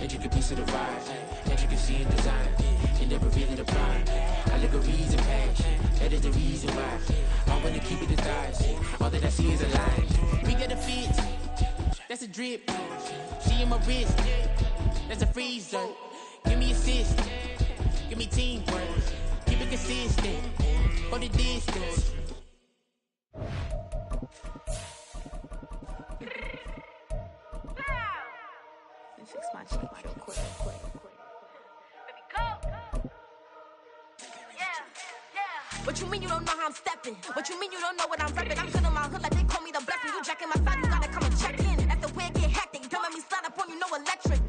intricate piece of the vibe, intricacy in design, and never really the prime. Allegories and passion, that is the reason why I wanna keep it disguised. All that I see is a lie. We got a fit, that's a drip. She in my wrist, that's a freezer. Give me assist, give me teamwork, keep it consistent for the distance. Fix my cheek real quick. Baby, go. Yeah. What you mean you don't know how I'm stepping? What you mean you don't know what I'm repping? I'm good on my hood like they call me the blessing. You jacking my side, you gotta come and check in. That's the way it get hectic. Don't let me slide up on you, no electric.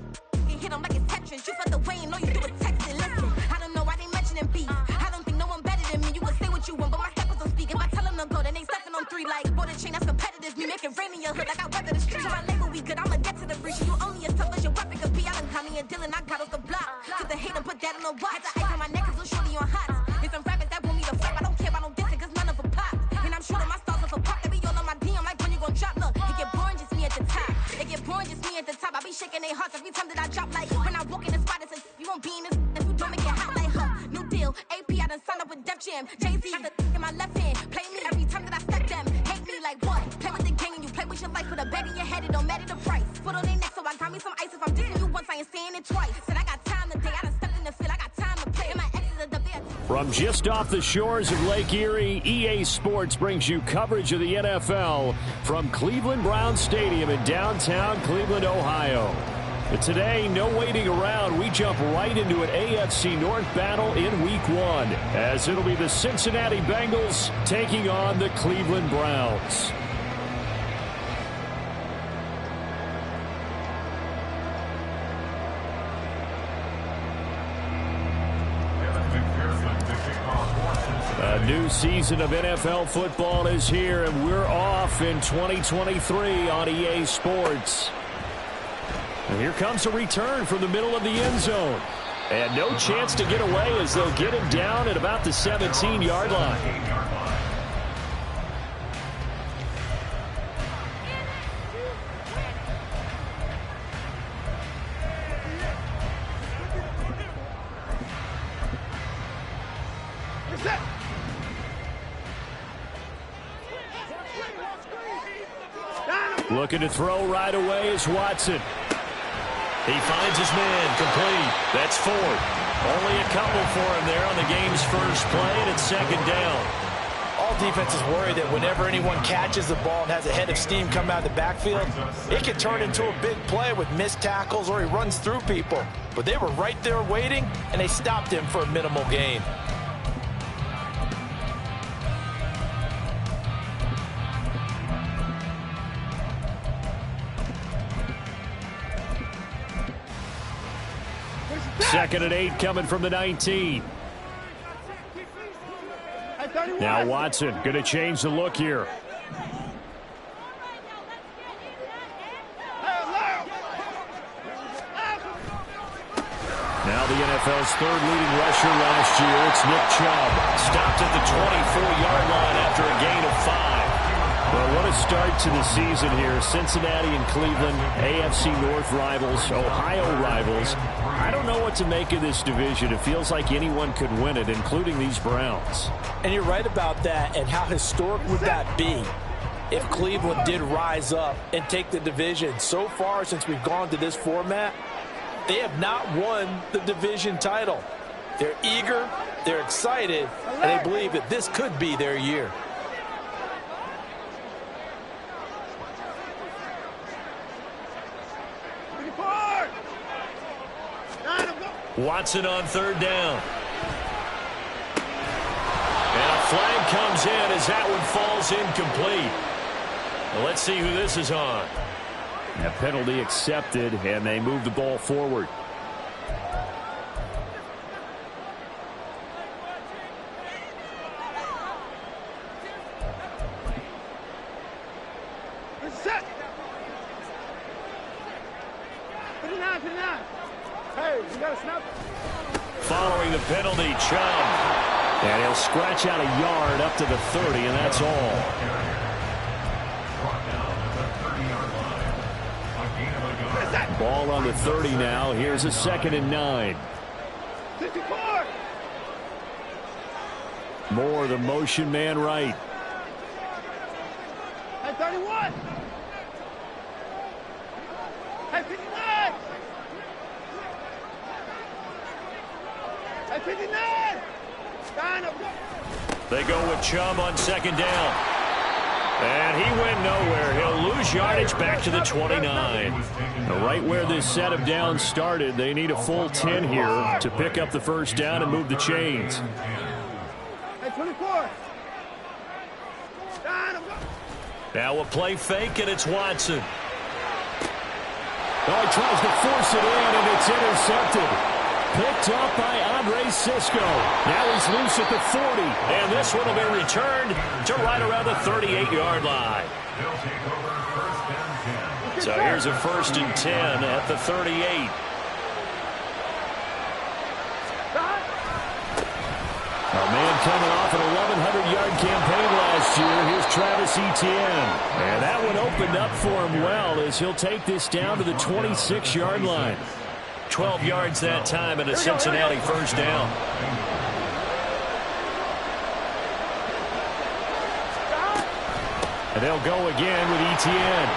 You hit them like it's Tetris. You felt the way and know you do a texting. Listen, I don't know why they mentioning beef. I don't think no one better than me. You can say what you want, but my steppers don't speak. If I tell them to go, then they stepping on 3 like border chain. That's competitive. Me make it rain in your hood like I weather the street. My label we good. I'ma get to the breach. You only as tough as your weapon could be. I done Tommy and Dylan. I got off the block. Cause the hate and put that on the watch. The ice on my neck is little shorty on hot. There's some rappers that want me to flop. I don't care about no dissing cause none of them pop. And I'm shooting my stars off a pop. They be all on my DM like when you gon' drop. Look, it get boring just me at the top. It get boring just me at the top. I be shaking their hearts every time that I drop. Like when I walk in the spot, it says you won't be in this. If you don't make it hot like new deal. AP I done signed up with Def Jam. Jay-Z got the in my left hand. Play me every time that I step them. Hate me like what? Play with the gang and you play with your life. Put a bag in your head, it don't matter the price. Put on their neck, so I got me some ice. If I'm dissing you once, I ain't saying it twice. Said I got time today. I done stepped in the field. I got time to play. And my exes are the best. From just off the shores of Lake Erie, EA Sports brings you coverage of the NFL from Cleveland Browns Stadium in downtown Cleveland, Ohio. But today, no waiting around. We jump right into an AFC North battle in Week 1, as it'll be the Cincinnati Bengals taking on the Cleveland Browns. A new season of NFL football is here, and we're off in 2023 on EA Sports. And here comes a return from the middle of the end zone. And no chance to get away as they'll get him down at about the 17-yard line. Looking to throw right away is Watson. He finds his man, complete. That's 4. Only a couple for him there on the game's first play, and it's 2nd down. All defenses worry that whenever anyone catches the ball and has a head of steam come out of the backfield, it can turn into a big play with missed tackles or he runs through people. But they were right there waiting, and they stopped him for a minimal gain. Second and 8 coming from the 19. Now Watson going to change the look here. Now the NFL's 3rd leading rusher last year, it's Nick Chubb. Stopped at the 24-yard line after a gain of 5. Well, what a start to the season here. Cincinnati and Cleveland, AFC North rivals, Ohio rivals. I don't know what to make of this division. It feels like anyone could win it, including these Browns. And you're right about that. And how historic would that be if Cleveland did rise up and take the division? So far, since we've gone to this format, they have not won the division title. They're eager, they're excited, and they believe that this could be their year. Watson on 3rd down. And a flag comes in as that one falls incomplete. Well, let's see who this is on. A penalty accepted, and they move the ball forward. Following the penalty, Chubb. And he'll scratch out a yard up to the 30, and that's all. Ball on the 30 now. Here's a 2nd and 9. 54. Moore, the motion man right. Hey, 31. Hey, 59. Hey, 59. They go with Chubb on 2nd down. And he went nowhere. He'll lose yardage back to the 29. Right where this set of downs started, they need a full 10 here to pick up the 1st down and move the chains. Hey, 24. Now a play fake, and it's Watson. Oh, he tries to force it in, and it's intercepted. Picked up by Andre Sisco. Now he's loose at the 40. And this one will be returned to right around the 38-yard line. So here's a 1st and 10 at the 38. A man coming off an 1,100-yard campaign last year. Here's Travis Etienne. And that one opened up for him well as he'll take this down to the 26-yard line. 12 yards that time and a Cincinnati 1st down. And they'll go again with Etienne.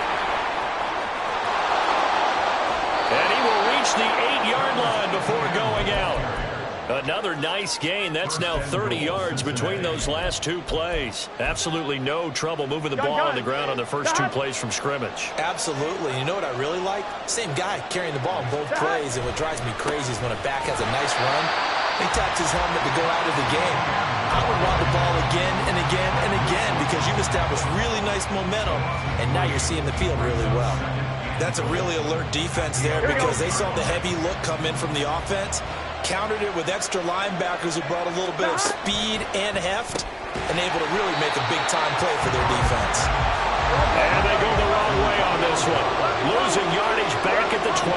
And he will reach the 8-yard line before going out. Another nice gain. That's now 30 yards between those last 2 plays. Absolutely no trouble moving the ball on the ground on the first 2 plays from scrimmage. Absolutely. You know what I really like? Same guy carrying the ball in both plays, and what drives me crazy is when a back has a nice run, he taps his helmet to go out of the game. I would run the ball again and again and again because you've established really nice momentum, and now you're seeing the field really well. That's a really alert defense there because they saw the heavy look come in from the offense, countered it with extra linebackers who brought a little bit of speed and heft, and able to really make a big-time play for their defense. And they go the wrong way on this one. Losing yardage back at the 12.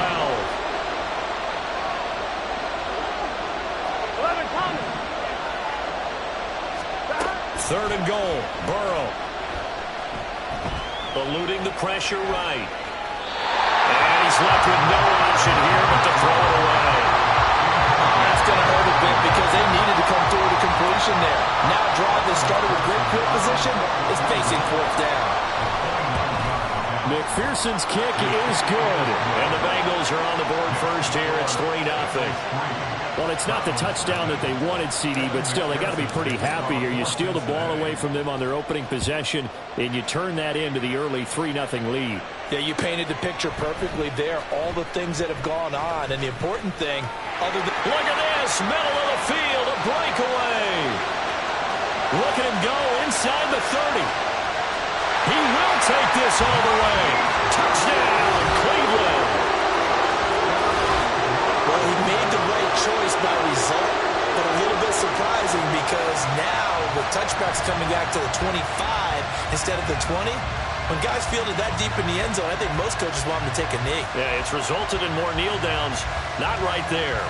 3rd and goal. Burrow. Eluding the pressure right. And he's left with no option here but to throw it away. That's going to hurt a bit because they needed to come through the completion there. Now drive that started with great field position is facing 4th down. McPherson's kick is good. And the Bengals are on the board first here. It's 3-0. Well, it's not the touchdown that they wanted, CD, but still, they got to be pretty happy here. You steal the ball away from them on their opening possession, and you turn that into the early 3-0 lead. Yeah, you painted the picture perfectly there, all the things that have gone on, and the important thing, other than... Look at this, middle of the field, a breakaway. Look at him go inside the 30. He will take this all the way. Touchdown, Cleveland. Well, he made the right choice by result, but a little bit surprising because now with touchbacks coming back to the 25 instead of the 20, when guys fielded that deep in the end zone, I think most coaches want them to take a knee. Yeah, it's resulted in more kneel downs. Not right there.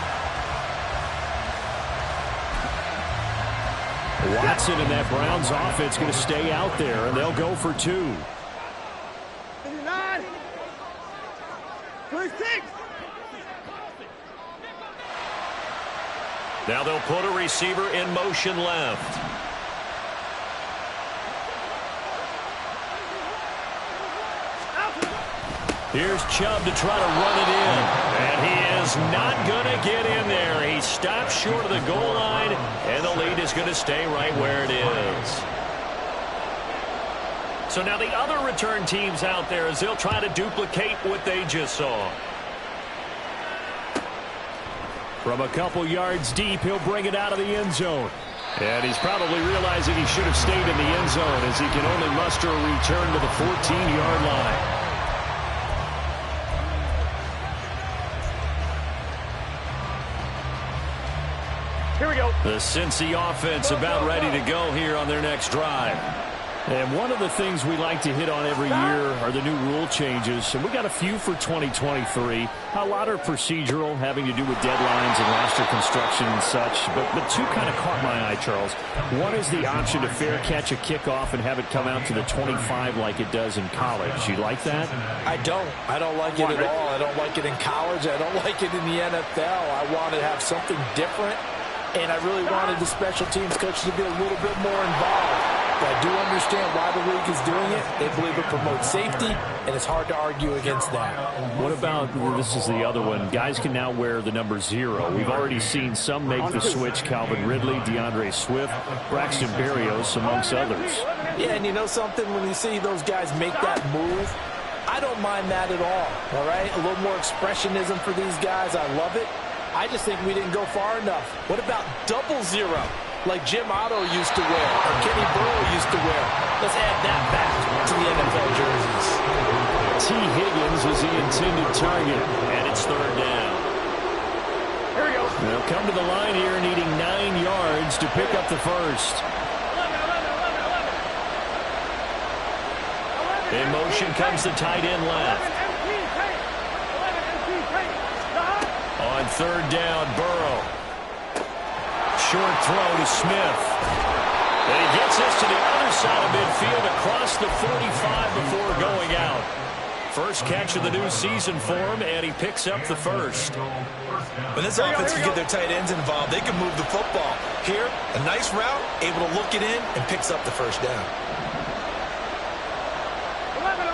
Watson and that Browns offense going to stay out there, and they'll go for 2. 59. 26. Now they'll put a receiver in motion left. Here's Chubb to try to run it in. And he is not going to get in there. He stops short of the goal line, and the lead is going to stay right where it is. So now the other return teams out there as they'll try to duplicate what they just saw. From a couple yards deep, he'll bring it out of the end zone. And he's probably realizing he should have stayed in the end zone as he can only muster a return to the 14-yard line. Here we go. The Cincy offense about ready to go here on their next drive. And one of the things we like to hit on every year are the new rule changes. And we got a few for 2023. A lot are procedural, having to do with deadlines and roster construction and such. But two kind of caught my eye, Charles. One is the option to fair catch a kickoff and have it come out to the 25 like it does in college. You like that? I don't. I don't like it at all. I don't like it in college. I don't like it in the NFL. I want to have something different. And I really wanted the special teams coach to be a little bit more involved. But I do understand why the league is doing it. They believe it promotes safety, and it's hard to argue against that. What about, this is the other one, guys can now wear the number 0. We've already seen some make the switch, Calvin Ridley, DeAndre Swift, Braxton Berrios, amongst others. Yeah, and you know something? When you see those guys make that move, I don't mind that at all right? A little more expressionism for these guys. I love it. I just think we didn't go far enough. What about 00, like Jim Otto used to wear, or Kenny Burrow used to wear? Let's add that back to the NFL jerseys. T. Higgins is the intended target, and it's 3rd down. Here we go. They'll come to the line here needing 9 yards to pick up the first. 11. In motion comes the tight end left. 11 On 3rd down, Burrow. Short throw to Smith. And he gets this to the other side of midfield across the 45 before going out. First catch of the new season for him, and he picks up the first. When this offense can get their tight ends involved, they can move the football. Here, a nice route, able to look it in, and picks up the first down. 11.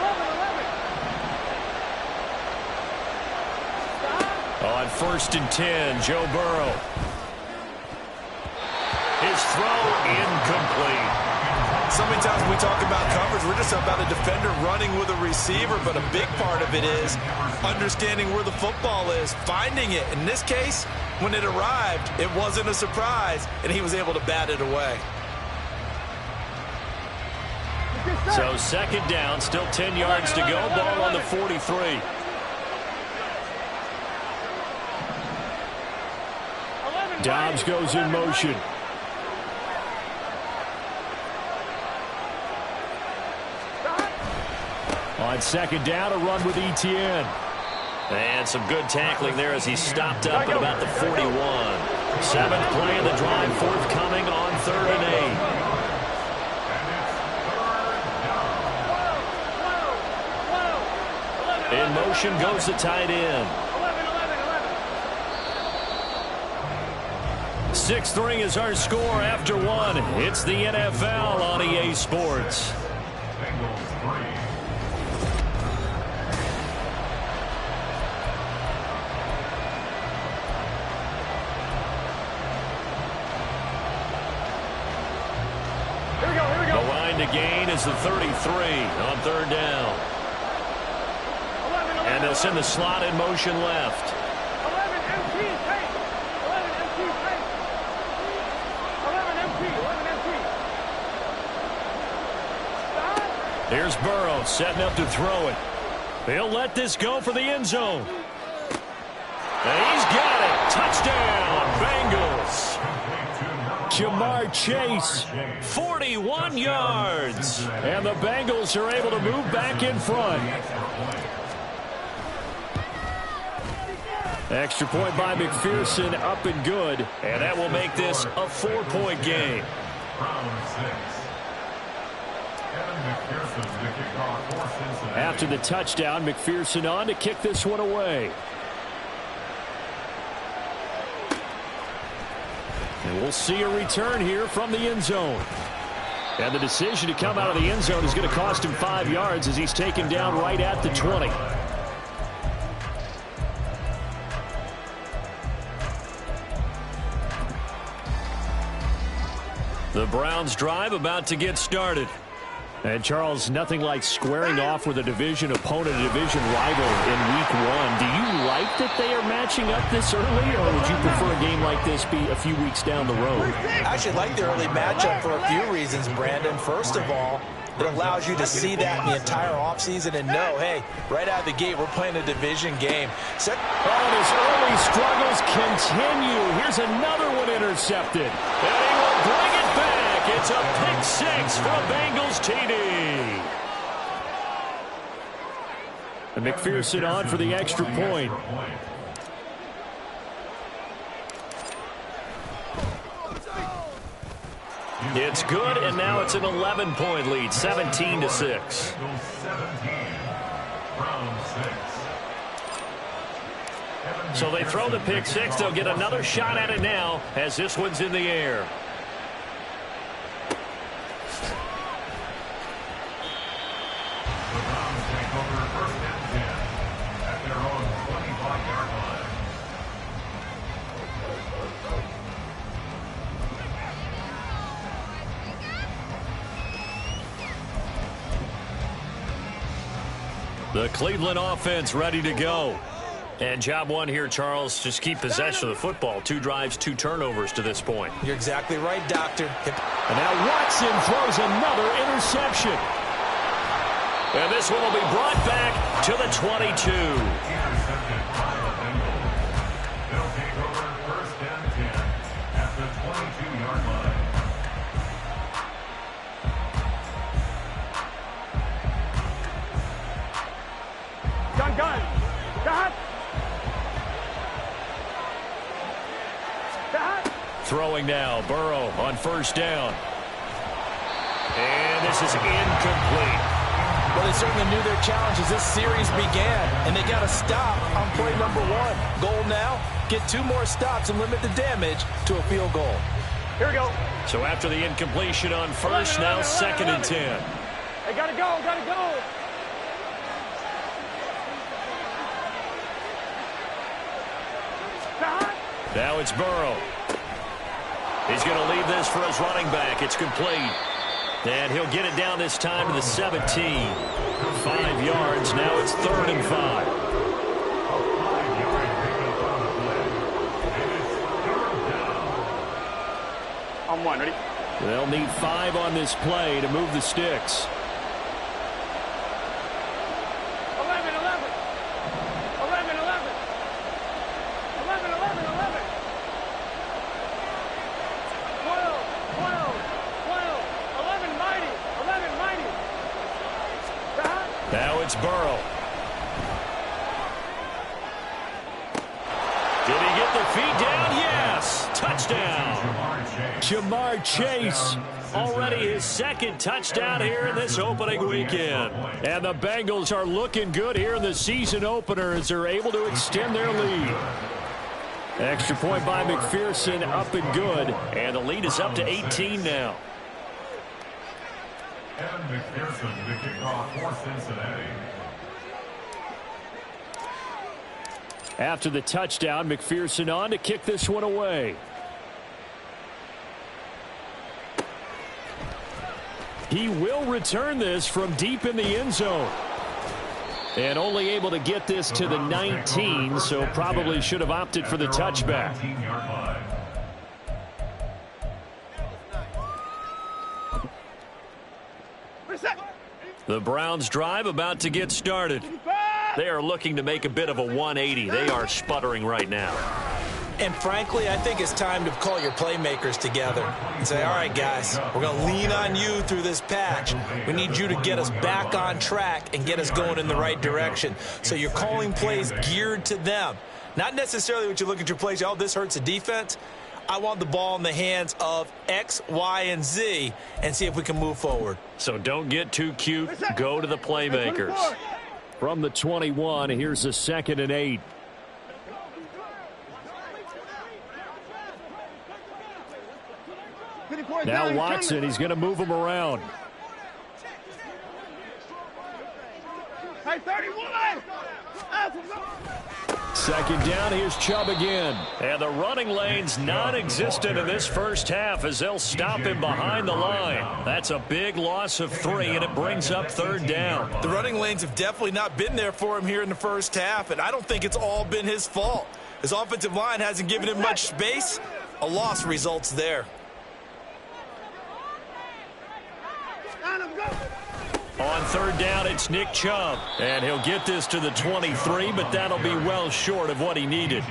On 1st and 10, Joe Burrow. His throw incomplete. So many times when we talk about coverage, we're just about a defender running with a receiver, but a big part of it is understanding where the football is, finding it. In this case, when it arrived, it wasn't a surprise, and he was able to bat it away. So 2nd down, still 10 yards to go, ball on the 43. Dobbs goes in motion. On 2nd down, a run with Etienne. And some good tackling there as he stopped up at about the 41. 7th play of the drive, forthcoming on 3rd and 8. In motion goes the tight end. 6-3 is our score after 1. It's the NFL on EA Sports. The line to gain is the 33 on 3rd down. And they'll send the slot in motion left. 11 MT, take. 11 MT, take. 11 MT. Here's Burrow setting up to throw it. He'll let this go for the end zone. And he's got it. Touchdown, Bengals. Jamar Chase, 41 yards. And the Bengals are able to move back in front. Extra point by McPherson, up and good. And that will make this a 4-point game. After the touchdown, McPherson on to kick this one away. And we'll see a return here from the end zone. And the decision to come out of the end zone is going to cost him 5 yards as he's taken down right at the 20. The Browns drive about to get started. And, Charles, nothing like squaring off with a division opponent, a division rival in Week 1. Do you like that they are matching up this early, or would you prefer a game like this be a few weeks down the road? I actually like the early matchup for a few reasons, Brandon. First of all, it allows you to see that in the entire offseason and know, hey, right out of the gate, we're playing a division game. And his early struggles continue. Here's another one intercepted. And he will bring it back. back. It's a pick six for a Bengals TD. And McPherson on for the extra point. It's good, and now it's an 11-point lead, 17-6. So they throw the pick six. They'll get another shot at it now as this one's in the air. The Cleveland offense ready to go. And job one here, Charles, just keep possession of the football. 2 drives, 2 turnovers to this point. You're exactly right, Doctor. And now Watson throws another interception. And this one will be brought back to the 22. They'll take over 1st and 10 at the 22-yard line. Gun. Dot. Throwing now, Burrow on 1st down. And this is incomplete. Well, they certainly knew their challenge as this series began, and they got to stop on play number 1. Goal now, get 2 more stops and limit the damage to a field goal. Here we go. So after the incompletion on 1st, now 2nd and 10. Hey, gotta go. Now it's Burrow. He's going to leave this for his running back. It's complete. And he'll get it down this time to the 17. 5 yards. Now it's 3rd and 5. On 1, ready? They'll need 5 on this play to move the sticks. 11. 11, mighty. Now it's Burrow. Did he get the feet down? Yes. Touchdown. Jamar Chase. Already his 2nd touchdown here in this opening weekend. And the Bengals are looking good here in the season opener as they're able to extend their lead. Extra point by McPherson, up and good. And the lead is up to 18 now. Evan McPherson, the kickoff for Cincinnati. After the touchdown, McPherson on to kick this one away. He will return this from deep in the end zone. And only able to get this to the 19, so probably should have opted for the touchback. The Browns drive about to get started. They are looking to make a bit of a 180. They are sputtering right now. And frankly, I think it's time to call your playmakers together and say, all right, guys, we're going to lean on you through this patch. We need you to get us back on track and get us going in the right direction. So you're calling plays geared to them. Not necessarily what you look at your plays, oh, this hurts the defense. I want the ball in the hands of X, Y, and Z and see if we can move forward. So don't get too cute. Go to the playmakers. From the 21, here's a 2nd and 8. Now Watson, he's going to move him around. Hey, 31! 2nd down, here's Chubb again. And the running lane's non-existent in this first half as they'll stop him behind the line. That's a big loss of 3, and it brings up 3rd down. The running lanes have definitely not been there for him here in the first half, and I don't think it's all been his fault. His offensive line hasn't given him much space. A loss results there. On third down, it's Nick Chubb. And he'll get this to the 23, but that'll be well short of what he needed.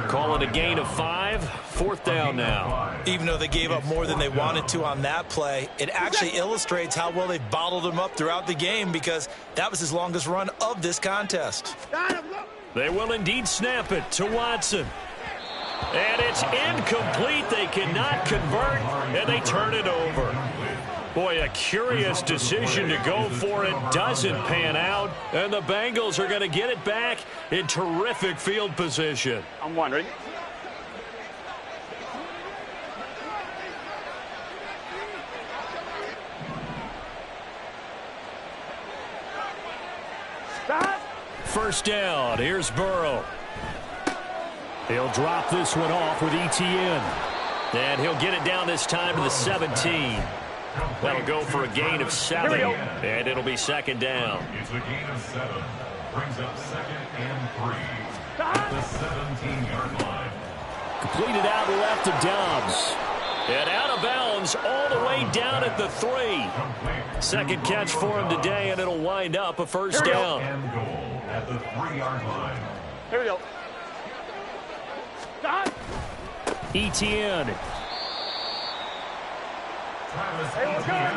Call it a gain of 5. Fourth down now. Even though they gave up more than they wanted to on that play, it actually illustrates how well they bottled him up throughout the game, because that was his longest run of this contest. They will indeed snap it to Watson. And it's incomplete. They cannot convert, and they turn it over. Boy, a curious decision to go for it. Doesn't pan out, and the Bengals are going to get it back in terrific field position. I'm one. Ready? Stop. First down. Here's Burrow. He'll drop this one off with ETN. And he'll get it down this time to the 17. That'll go for a gain of 7, and it'll be second down. It's a gain of 7. Brings up 2nd and 3. At the 17-yard line. Completed out left to Dobbs. And out of bounds all the way down at the 3. Second catch for him today, and it'll wind up a first down. And goal at the 3-yard line. Here we go. Stop. ETN. Hey, we're going.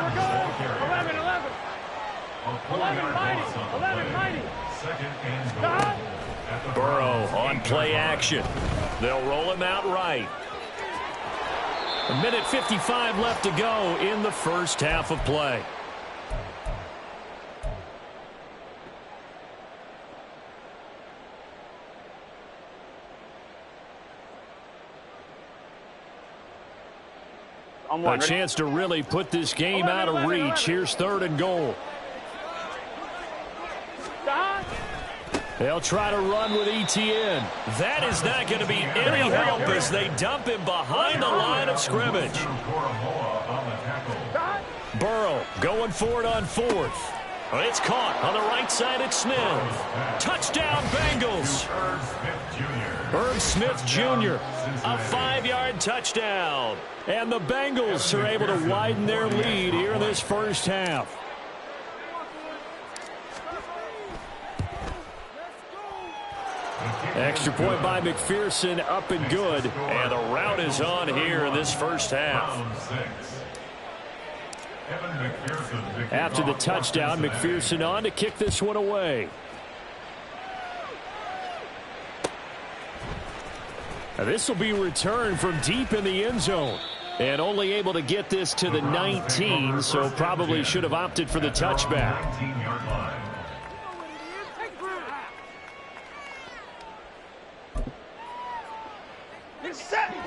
11, 11. 11, mighty. 11, mighty. 2nd and goal. Stop. Burrow on play action. They'll roll him out right. 1:55 left to go in the first half of play. A chance to really put this game out of reach. Here's 3rd and goal. They'll try to run with ETN. That is not going to be any help as they dump him behind the line of scrimmage. Burrow going for it on 4th. It's caught on the right side at Smith. Touchdown, Bengals. Herb Smith Jr., a 5-yard touchdown. And the Bengals are able to widen their lead here in this first half. Extra point by McPherson, up and good. And the route is on here in this first half. After the touchdown, McPherson on to kick this one away. Now this will be returned from deep in the end zone. And only able to get this to the 19, so probably should have opted for the touchback.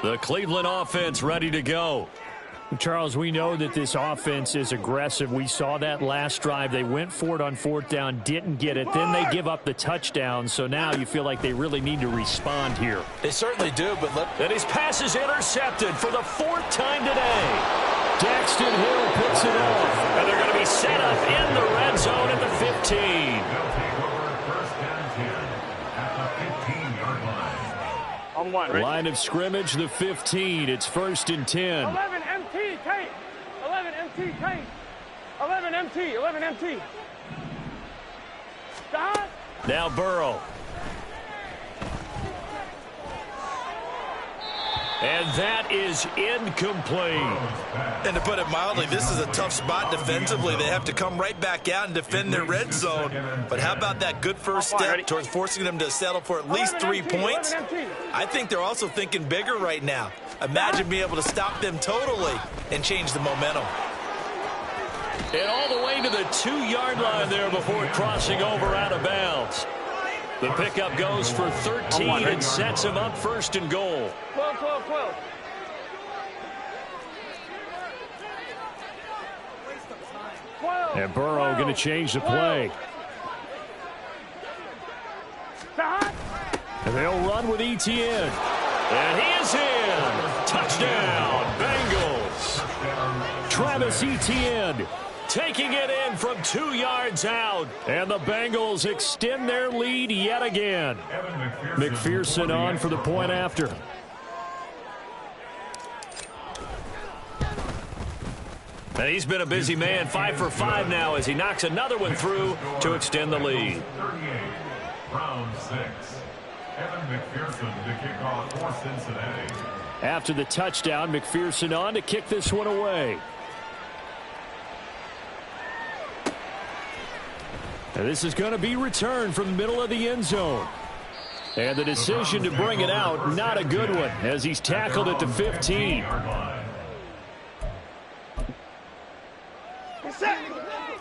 The Cleveland offense ready to go. Charles, we know that this offense is aggressive. We saw that last drive. They went for it on 4th down, didn't get it. Then they give up the touchdown, so now you feel like they really need to respond here. They certainly do, but look. And his pass is intercepted for the 4th time today. Daxton Hill picks it off, and they're going to be set up in the red zone at the 15. They'll take over 1st and 10 at the 15-yard line. On 1. Line of scrimmage, the 15. It's 1st and 10. 11 MT, Kate. 11 MT, Kate. 11 MT, 11 MT. Stop. Now Burrow. And that is incomplete. And to put it mildly, this is a tough spot defensively. They have to come right back out and defend their red zone. But how about that good first step towards forcing them to settle for at least 3 points? I think they're also thinking bigger right now. Imagine being able to stop them totally and change the momentum. And all the way to the 2-yard line there before crossing over out of bounds. The pickup goes for 13 and sets him up 1st and goal. 12, 12, 12. And Burrow going to change the play. And they'll run with ETN. And he is in. Touchdown, Bengals. Travis Etienne taking it in from 2 yards out. And the Bengals extend their lead yet again. McPherson on for the point after. And he's been a busy man, 5 for 5 now as he knocks another one through to extend the lead. 38, round 6. Evan McPherson to kick off for Cincinnati. After the touchdown, McPherson on to kick this one away. And this is going to be returned from the middle of the end zone. And the decision to bring it out, not a good one, as he's tackled at the 15.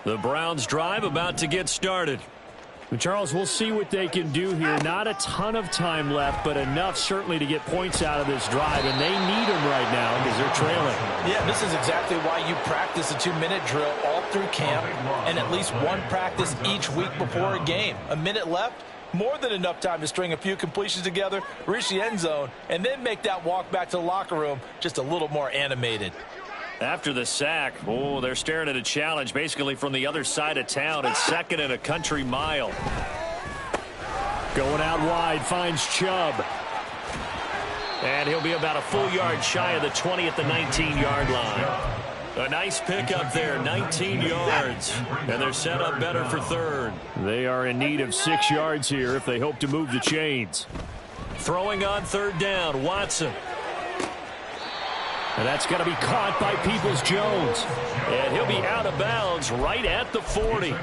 The Browns drive about to get started. Charles, we'll see what they can do here. Not a ton of time left, but enough certainly to get points out of this drive, and they need them right now because they're trailing. Yeah, this is exactly why you practice a 2-minute drill all through camp and at least one practice each week before a game. A minute left, more than enough time to string a few completions together, reach the end zone, and then make that walk back to the locker room just a little more animated. After the sack, they're staring at a challenge basically from the other side of town. It's 2nd and a country mile. Going out wide, finds Chubb. And he'll be about a full yard shy of the 20 at the 19-yard line. A nice pickup there, 19 yards. And they're set up better for 3rd. They are in need of 6 yards here if they hope to move the chains. Throwing on 3rd down, Watson. And that's going to be caught by Peoples-Jones. And he'll be out of bounds right at the 40.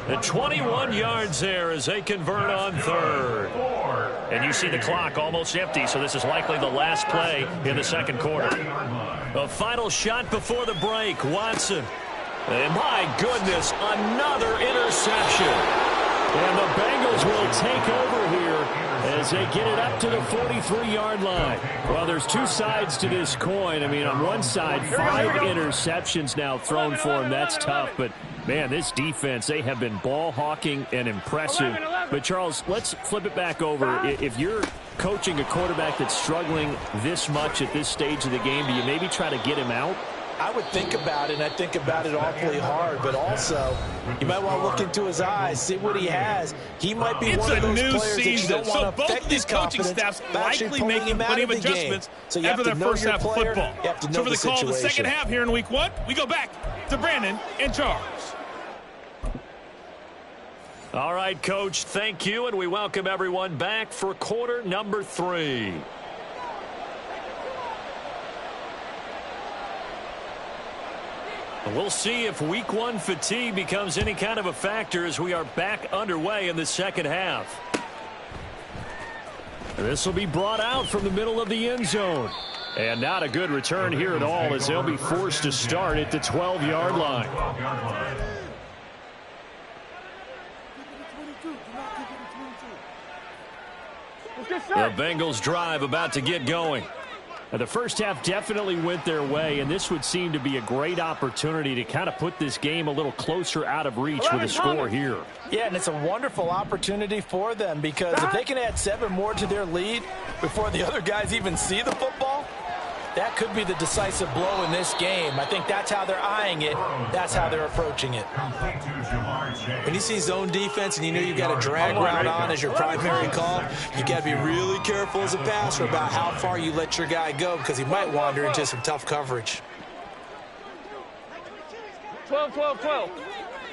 And 21 yards there as they convert on 3rd. And you see the clock almost empty, so this is likely the last play in the 2nd quarter. A final shot before the break, Watson. And my goodness, another interception. And the Bengals will take over here as they get it up to the 43-yard line. Well, there's 2 sides to this coin. I mean, on one side, 5 interceptions now thrown for them. That's tough. But, man, this defense, they have been ball hawking and impressive. But, Charles, let's flip it back over. If you're coaching a quarterback that's struggling this much at this stage of the game, do you maybe try to get him out? I would think about it, and I think about it awfully hard, but also you might want to look into his eyes, see what he has. He might be one of those players that you don't want to affect his confidence. So both of these coaching staffs likely making plenty of adjustments after their first half of football. So for the call of the second half here in week 1, we go back to Brandon and Charles. All right, Coach, thank you, and we welcome everyone back for quarter number 3. We'll see if week 1 fatigue becomes any kind of a factor as we are back underway in the second half. This will be brought out from the middle of the end zone. And not a good return here at all as they'll be forced to start at the 12-yard line. The Bengals drive about to get going. The first half definitely went their way, and this would seem to be a great opportunity to kind of put this game a little closer out of reach with a score here. Yeah, and it's a wonderful opportunity for them because if they can add 7 more to their lead before the other guys even see the football, that could be the decisive blow in this game. I think that's how they're eyeing it. That's how they're approaching it. When you see zone defense and you know you've got a drag route on as your primary call, you got to be really careful as a passer about how far you let your guy go because he might wander into some tough coverage. 12, 12, 12.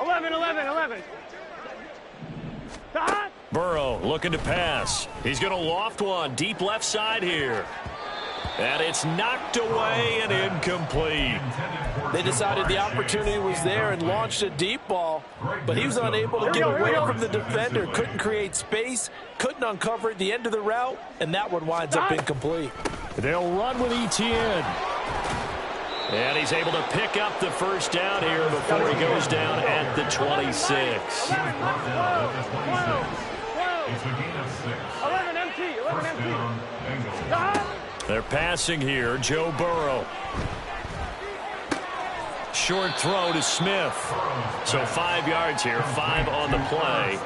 11, 11, 11. Burrow looking to pass. He's going to loft one deep left side here. And it's knocked away and incomplete. They decided the opportunity was there and launched a deep ball, but he was unable to get away from the defender, couldn't create space, couldn't uncover at the end of the route, and that one winds up incomplete. They'll run with Etienne. And he's able to pick up the first down here before he goes down at the 26. 11 MT, 11 MT. They're passing here. Joe Burrow. Short throw to Smith. So 5 yards here, 5 on the play.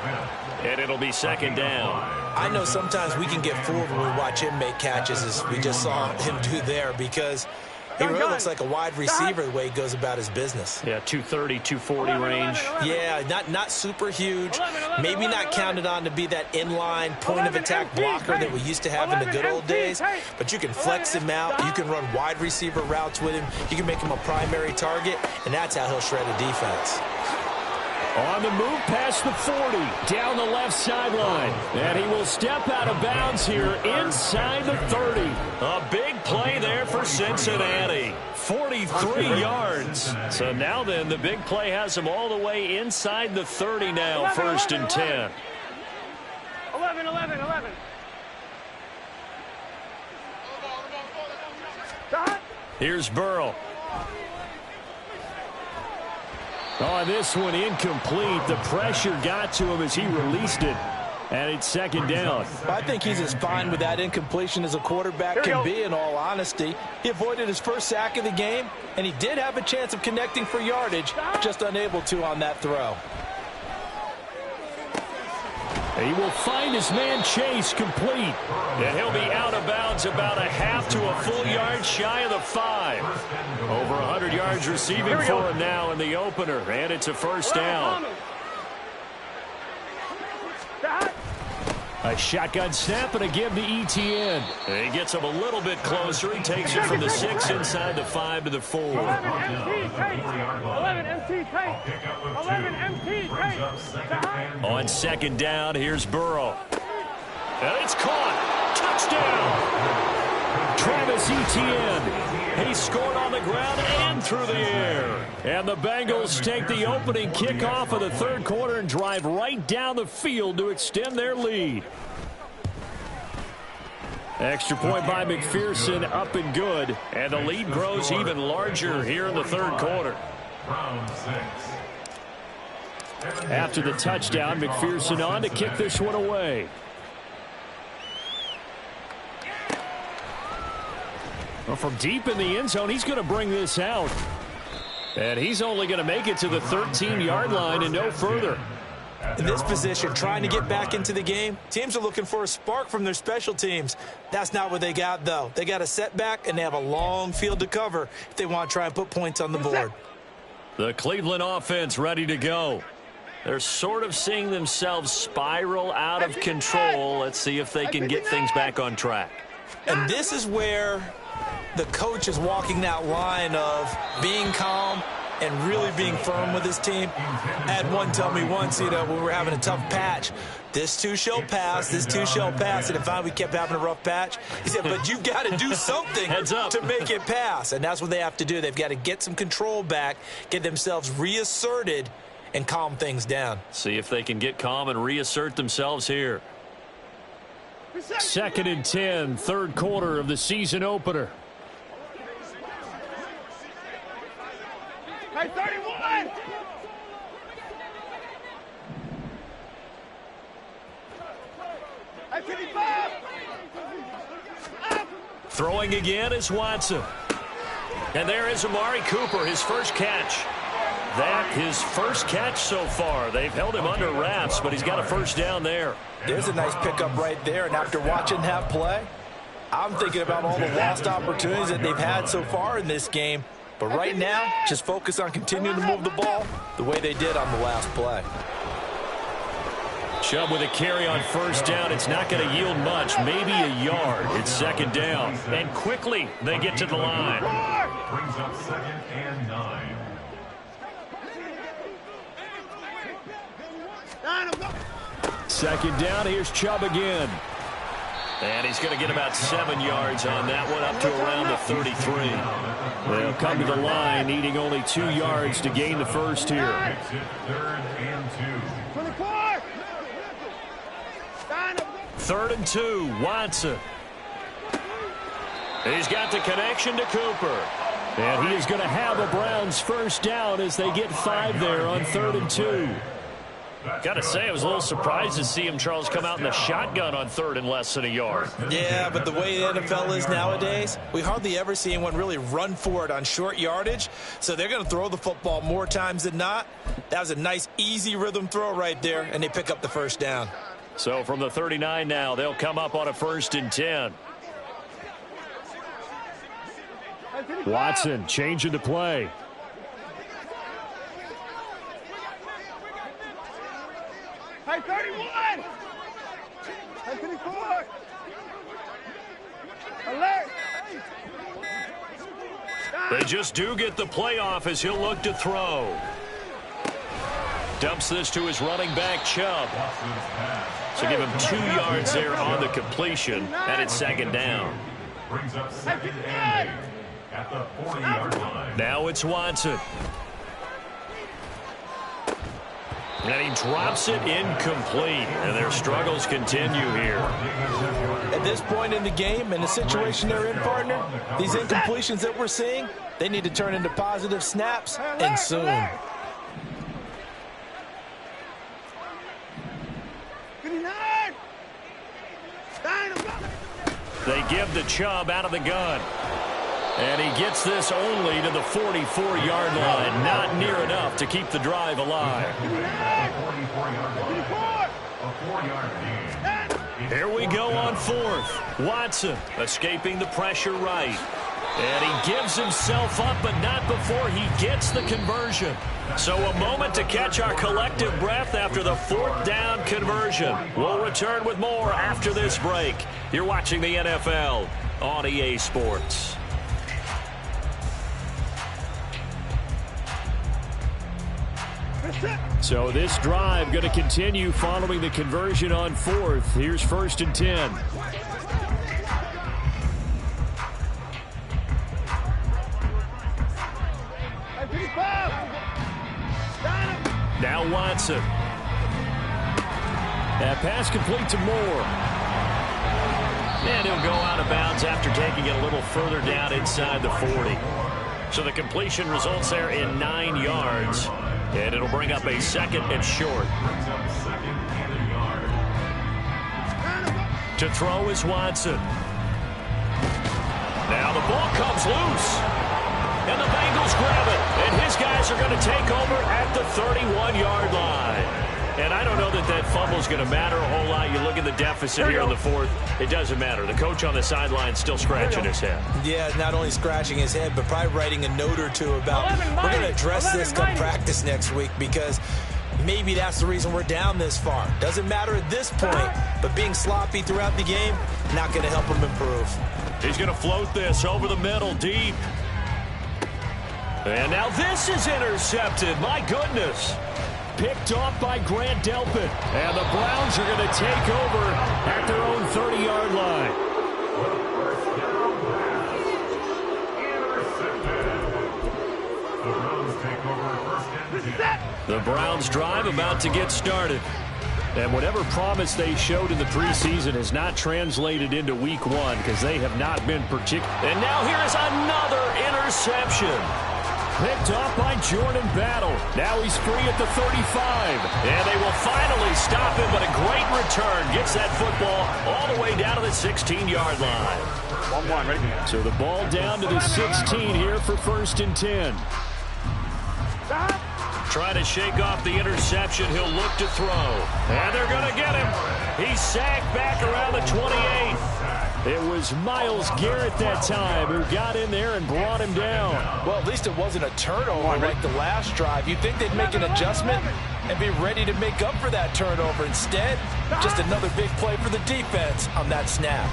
And it'll be second down. I know sometimes we can get fooled when we watch him make catches as we just saw him do there because He really looks like a wide receiver the way he goes about his business. Yeah, 230, 240 range. Yeah, not super huge. Maybe not counted on to be that inline point-of-attack blocker that we used to have in the good old days. But you can flex him out. You can run wide receiver routes with him. You can make him a primary target, and that's how he'll shred a defense. On the move past the 40, down the left sideline. And he will step out of bounds here inside the 30. A big play there for Cincinnati. 43 yards. So now then, the big play has him all the way inside the 30 now, 1st and 10. 11. Here's Burrow. Oh, this one incomplete. The pressure got to him as he released it. And it's 2nd down. I think he's as fine with that incompletion as a quarterback can be, in all honesty. He avoided his first sack of the game, and he did have a chance of connecting for yardage, just unable to on that throw. He will find his man Chase complete. And he'll be out of bounds about a half to a full yard shy of the 5. Over 100 yards receiving for him now in the opener. And it's a 1st down. A shotgun snap and a give to ETN. And he gets him a little bit closer. He takes it from the 6 inside the 5 to the 4. 11 MT tape. 11 MT tape. On 2nd down, here's Burrow. And it's caught. Touchdown. Travis Etienne. He scored on the ground and through the air. And the Bengals take the opening kickoff of the 3rd quarter and drive right down the field to extend their lead. Extra point by McPherson, up and good. And the lead grows even larger here in the 3rd quarter. After the touchdown, McPherson on to kick this one away. Well, from deep in the end zone, he's going to bring this out. And he's only going to make it to the 13-yard line and no further. In this position, trying to get back into the game, teams are looking for a spark from their special teams. That's not what they got, though. They got a setback, and they have a long field to cover if they want to try and put points on the board. The Cleveland offense ready to go. They're sort of seeing themselves spiral out of control. Let's see if they can get things back on track. And this is where the coach is walking that line of being calm and really being firm with his team. I had one tell me once, when we were having a tough patch, this too shall pass, this too shall pass. And if we kept having a rough patch, he said, but you've got to do something to make it pass. And that's what they have to do. They've got to get some control back, get themselves reasserted, and calm things down. See if they can get calm and reassert themselves here. 2nd and 10, 3rd quarter of the season opener. Hey, 31! Hey, 55! Throwing again is Watson. And there is Amari Cooper, his first catch. That his first catch so far. They've held him under wraps, but he's got a 1st down there. There's a nice pickup right there, and after watching that play, I'm thinking about all the lost opportunities that they've had so far in this game. But right now, just focus on continuing to move the ball the way they did on the last play. Chubb with a carry on 1st down. It's not going to yield much, maybe a yard. It's 2nd down. And quickly, they get to the line. Brings up 2nd and 9. Second down, here's Chubb again. And he's going to get about 7 yards on that one, up to around the 33. They'll come to the line, needing only 2 yards to gain the first here. 3rd and 2. 24! 3rd and 2, Watson. He's got the connection to Cooper. And he is going to have a Browns 1st down as they get 5 there on 3rd and 2. Got to say, I was a little surprised to see him, Charles, come out in the shotgun on 3rd and less than a yard. Yeah, but the way the NFL is nowadays, we hardly ever see anyone really run for it on short yardage. So they're going to throw the football more times than not. That was a nice, easy rhythm throw right there, and they pick up the 1st down. So from the 39 now, they'll come up on a 1st and 10. Watson changing the play. Hey, 31! Hey, 54! Alert! They just do get the playoff as he'll look to throw. Dumps this to his running back, Chubb. So give him 2 yards there on the completion, and it's second down. Brings up second and 8 at the 40-yard line. Now it's Watson. And he drops it incomplete, and their struggles continue here. At this point in the game, and the situation they're in, partner, these incompletions that we're seeing, they need to turn into positive snaps, and soon. They give the Chubb out of the gun. And he gets this only to the 44-yard line. Not near enough to keep the drive alive. Here we go on fourth. Watson escaping the pressure right. And he gives himself up, but not before he gets the conversion. So a moment to catch our collective breath after the 4th down conversion. We'll return with more after this break. You're watching the NFL on EA Sports. So this drive going to continue following the conversion on 4th. Here's 1st and 10. Now Watson. That pass complete to Moore. And he'll go out of bounds after taking it a little further down inside the 40. So the completion results there in 9 yards. And it'll bring up a 2nd and short. To throw is Watson. Now the ball comes loose. And the Bengals grab it. And his guys are going to take over at the 31-yard line. And I don't know that that fumble is going to matter a whole lot. You look at the deficit here in the 4th. It doesn't matter. The coach on the sideline still scratching his head. Yeah, not only scratching his head, but probably writing a note or two about we're going to address this come practice next week because maybe that's the reason we're down this far. Doesn't matter at this point, but being sloppy throughout the game, not going to help him improve. He's going to float this over the middle deep. And now this is intercepted. My goodness. Picked off by Grant Delpit. And the Browns are going to take over at their own 30-yard line. The Browns drive about to get started. And whatever promise they showed in the preseason has not translated into week 1 because they have not been particular. And now here's another interception. Picked off by Jordan Battle. Now he's free at the 35. And they will finally stop him, but a great return. Gets that football all the way down to the 16-yard line. 1-1, ready? So the ball down to the 16 here for 1st and 10. Trying to shake off the interception. He'll look to throw. And they're going to get him. He's sacked back around the 28. It was Myles Garrett that time who got in there and brought him down. Well, at least it wasn't a turnover like the last drive. You'd think they'd make an adjustment and be ready to make up for that turnover. Instead, just another big play for the defense on that snap.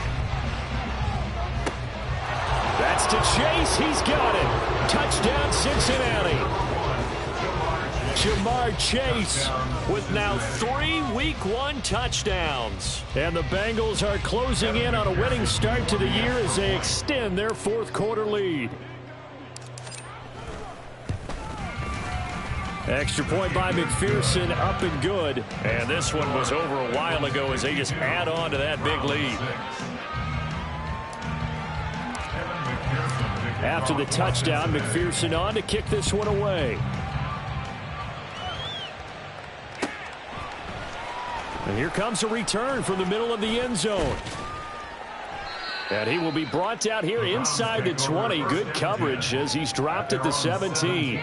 That's to Chase. He's got it. Touchdown, Cincinnati. Jamar Chase with now 3 Week 1 touchdowns. And the Bengals are closing in on a winning start to the year as they extend their 4th quarter lead. Extra point by McPherson, up and good. And this one was over a while ago as they just add on to that big lead. After the touchdown, McPherson on to kick this one away. And here comes a return from the middle of the end zone. And he will be brought down here inside the 20. Good coverage as he's dropped at the 17.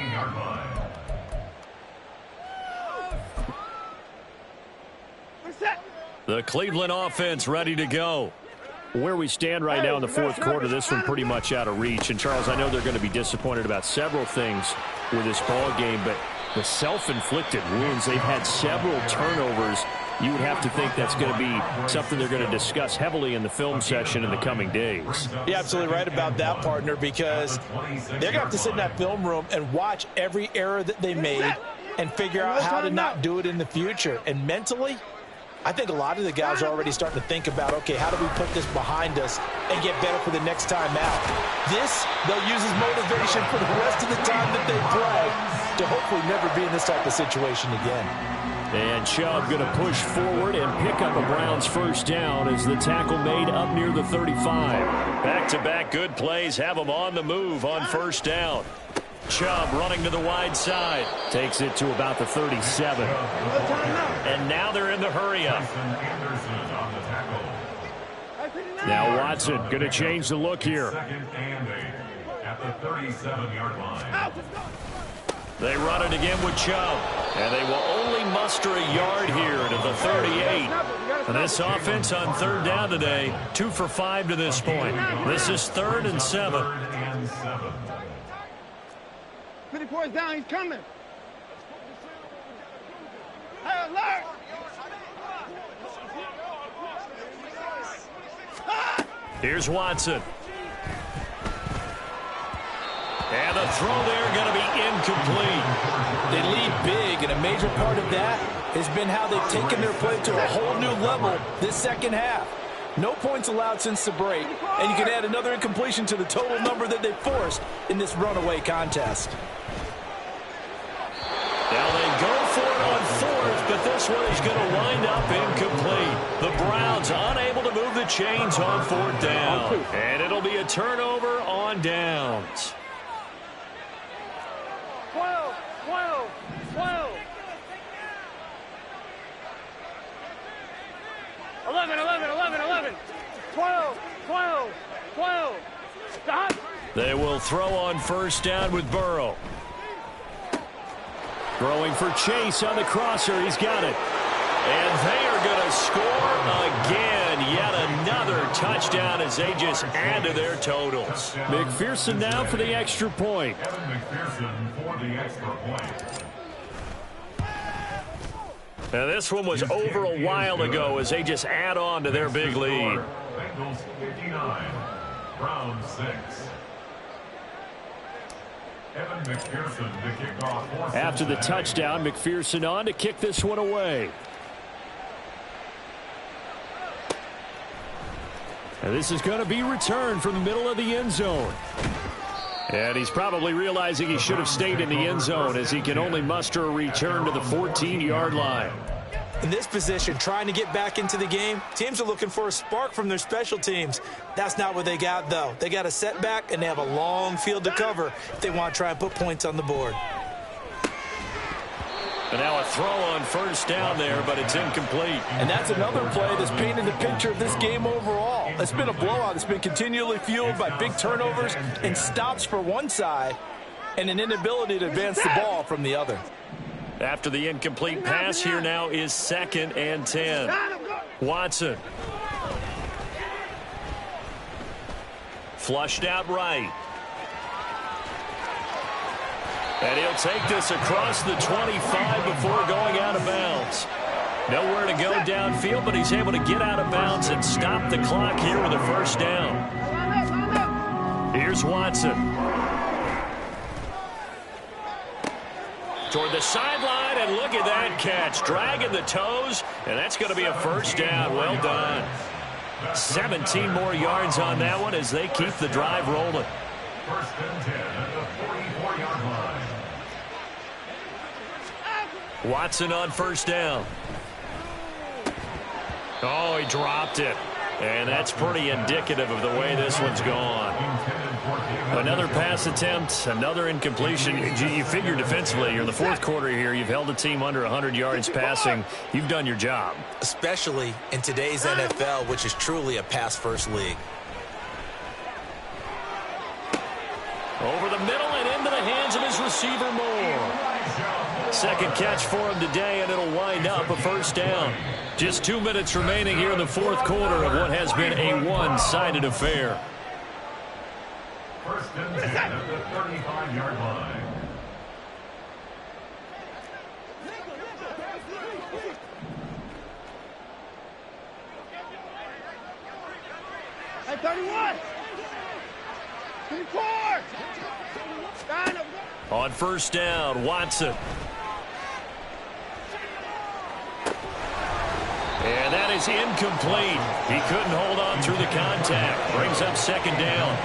The Cleveland offense ready to go. Where we stand right now in the fourth quarter, this one pretty much out of reach. And, Charles, I know they're going to be disappointed about several things with this ball game, but the self-inflicted wounds, they've had several turnovers. You would have to think that's going to be something they're going to discuss heavily in the film session in the coming days. You're absolutely right about that, partner, because they're going to have to sit in that film room and watch every error that they made and figure out how to not do it in the future. And mentally, I think a lot of the guys are already starting to think about, okay, how do we put this behind us and get better for the next time out? This, they'll use as motivation for the rest of the time that they play to hopefully never be in this type of situation again. And Chubb going to push forward and pick up a Browns first down as the tackle made up near the 35. Back-to-back good plays have them on the move on first down. Chubb running to the wide side. Takes it to about the 37. And now they're in the hurry-up. Now Watson going to change the look here. At the 37-yard line. They run it again with Chubb. And they will only muster a yard here to the 38. And this offense on third down today, 2 for 5 to this point. This is 3rd and 7. 50 points down, he's coming. Hey, alert! Here's Watson. And the throw there going to be incomplete. They lead big, and a major part of that has been how they've taken their play to a whole new level this second half. No points allowed since the break, and you can add another incompletion to the total number that they forced in this runaway contest. Now they go for it on 4th, but this one is going to wind up incomplete. The Browns unable to move the chains on 4th down. And it'll be a turnover on downs. 12, 12, 12. 11, 11, 11, 11. 12, 12, 12. Stop. They will throw on first down with Burrow. Throwing for Chase on the crosser. He's got it. And they are going to score again. Yet another touchdown as they just add to their totals. McPherson now for the extra point. McPherson for the extra point. And this one was over a while ago as they just add on to their big lead. Bengals 59, Browns 6. Evan McPherson to kick off. After the touchdown, McPherson on to kick this one away. And this is going to be returned from the middle of the end zone. And he's probably realizing he should have stayed in the end zone as he can only muster a return to the 14-yard line. In this position, trying to get back into the game, teams are looking for a spark from their special teams. That's not what they got, though. They got a setback, and they have a long field to cover if they want to try and put points on the board. And now a throw on first down there, but it's incomplete. And that's another play that's painted the picture of this game overall. It's been a blowout. It's been continually fueled by big turnovers and stops for one side and an inability to advance the ball from the other. After the incomplete pass, here now is 2nd and 10. Watson. Flushed out right. And he'll take this across the 25 before going out of bounds. Nowhere to go downfield, but he's able to get out of bounds and stop the clock here with a first down. Here's Watson. Toward the sideline, and look at that catch. Dragging the toes, and that's going to be a first down. Well done. 17 more yards on that one as they keep the drive rolling. First and 10 at the 44-yard line. Watson on first down. Oh, he dropped it. And that's pretty indicative of the way this one's gone. Another pass attempt, another incompletion. You figure defensively, you're in the fourth quarter here. You've held a team under 100 yards passing. You've done your job. Especially in today's NFL, which is truly a pass-first league. Over the middle and into the hands of his receiver Moore. Second catch for him today, and it'll wind up a first down. Just 2 minutes remaining here in the fourth quarter of what has been a one-sided affair. First and 10 at the 35-yard line. Hey, 31! 24! On first down, Watson. And that is incomplete. He couldn't hold on through the contact. Brings up second down.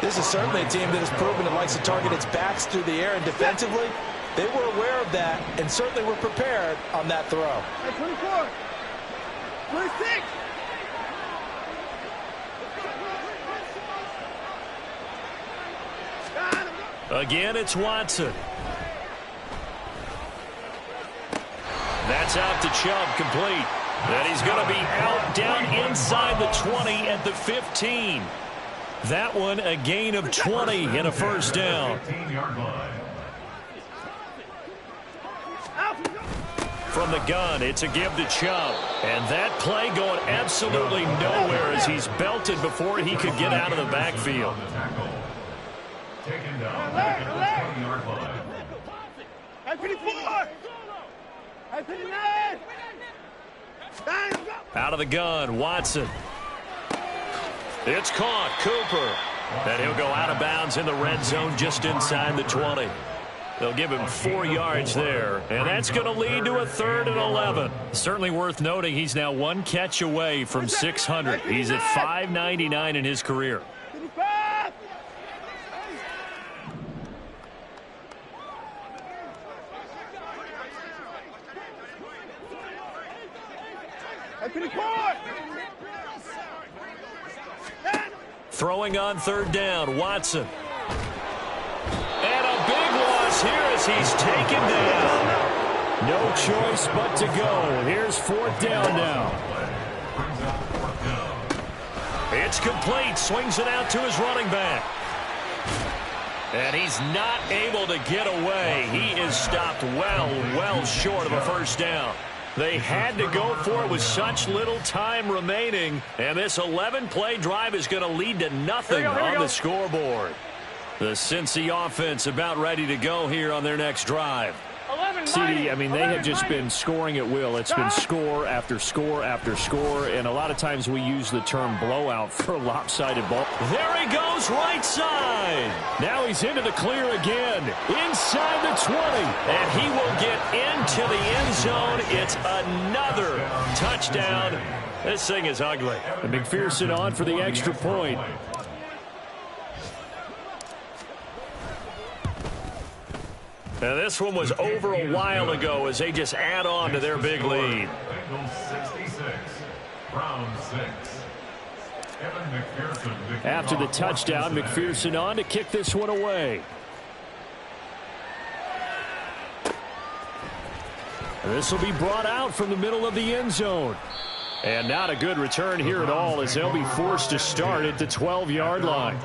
This is certainly a team that has proven it likes to target its backs through the air, and defensively, they were aware of that and certainly were prepared on that throw. Hey, 24! 26! Again, it's Watson. That's out to Chubb, complete. And he's going to be out down inside the 20 at the 15. That one a gain of 20 and a first down. From the gun, it's a give to Chubb. And that play going absolutely nowhere as he's belted before he could get out of the backfield. Taken down back at the 20-yard line. Hey, 54! Hey, 59! Out of the gun, Watson. It's caught, Cooper. And he'll go out of bounds in the red zone just inside the 20. They'll give him 4 yards there, and that's going to lead to a 3rd and 11. Certainly worth noting he's now 1 catch away from 600. He's at 599 in his career. 55! Hey, 54! Throwing on third down, Watson. And a big loss here as he's taken down. No choice but to go. Here's 4th down now. It's complete. Swings it out to his running back. And he's not able to get away. He is stopped well short of a first down. They had to go for it with such little time remaining. And this 11-play drive is going to lead to nothing on the scoreboard. The Cincy offense about ready to go here on their next drive. CD, I mean, they have just been scoring at will. It's been score after score after score, and a lot of times we use the term blowout for a lopsided ball. There he goes, right side. Now he's into the clear again, inside the 20, and he will get into the end zone. It's another touchdown. This thing is ugly. And McPherson on for the extra point. Now this one was over a while ago as they just add on to their big lead. 66, Brown 6. After the touchdown, McPherson on to kick this one away. This will be brought out from the middle of the end zone. And not a good return here at all as they'll be forced to start at the 12-yard line.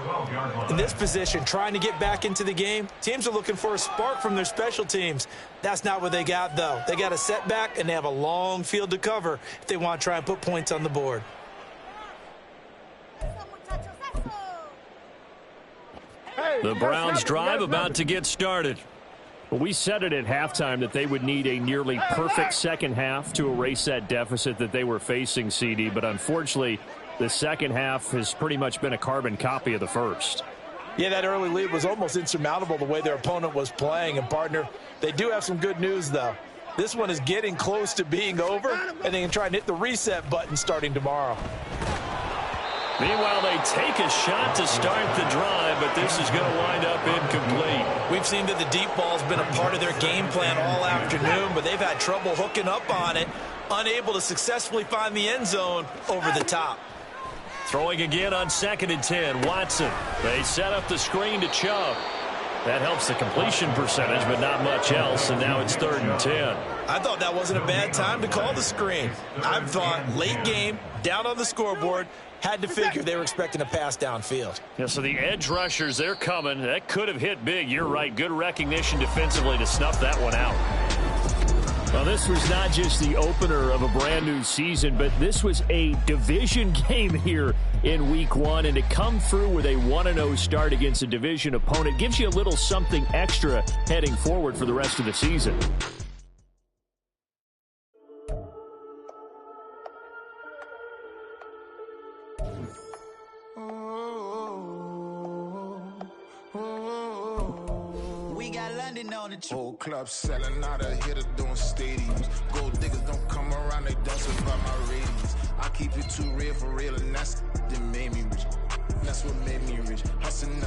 In this position, trying to get back into the game, teams are looking for a spark from their special teams. That's not what they got, though. They got a setback, and they have a long field to cover if they want to try and put points on the board. The Browns drive about to get started. Well, we said it at halftime that they would need a nearly perfect second half to erase that deficit that they were facing, CD. But unfortunately, the second half has pretty much been a carbon copy of the first. Yeah, that early lead was almost insurmountable the way their opponent was playing. And, partner, they do have some good news, though. This one is getting close to being over, and they can try and hit the reset button starting tomorrow. Meanwhile, they take a shot to start the drive, but this is going to wind up incomplete. We've seen that the deep ball's been a part of their game plan all afternoon, but they've had trouble hooking up on it, unable to successfully find the end zone over the top. Throwing again on 2nd and 10, Watson. They set up the screen to Chubb. That helps the completion percentage, but not much else, and now it's 3rd and 10. I thought that wasn't a bad time to call the screen. I thought late game, down on the scoreboard, Had to figure they were expecting a pass downfield. Yeah, so the edge rushers, they're coming. That could have hit big. You're right. Good recognition defensively to snuff that one out. Well, this was not just the opener of a brand new season, but this was a division game here in week 1. And to come through with a 1-0 start against a division opponent gives you a little something extra heading forward for the rest of the season. Whole club selling out of hitter doing stadiums. Gold diggers don't come around, they don't survive my ratings. I keep it too real for real, and that's what made me rich. That's what made me rich. Hustling,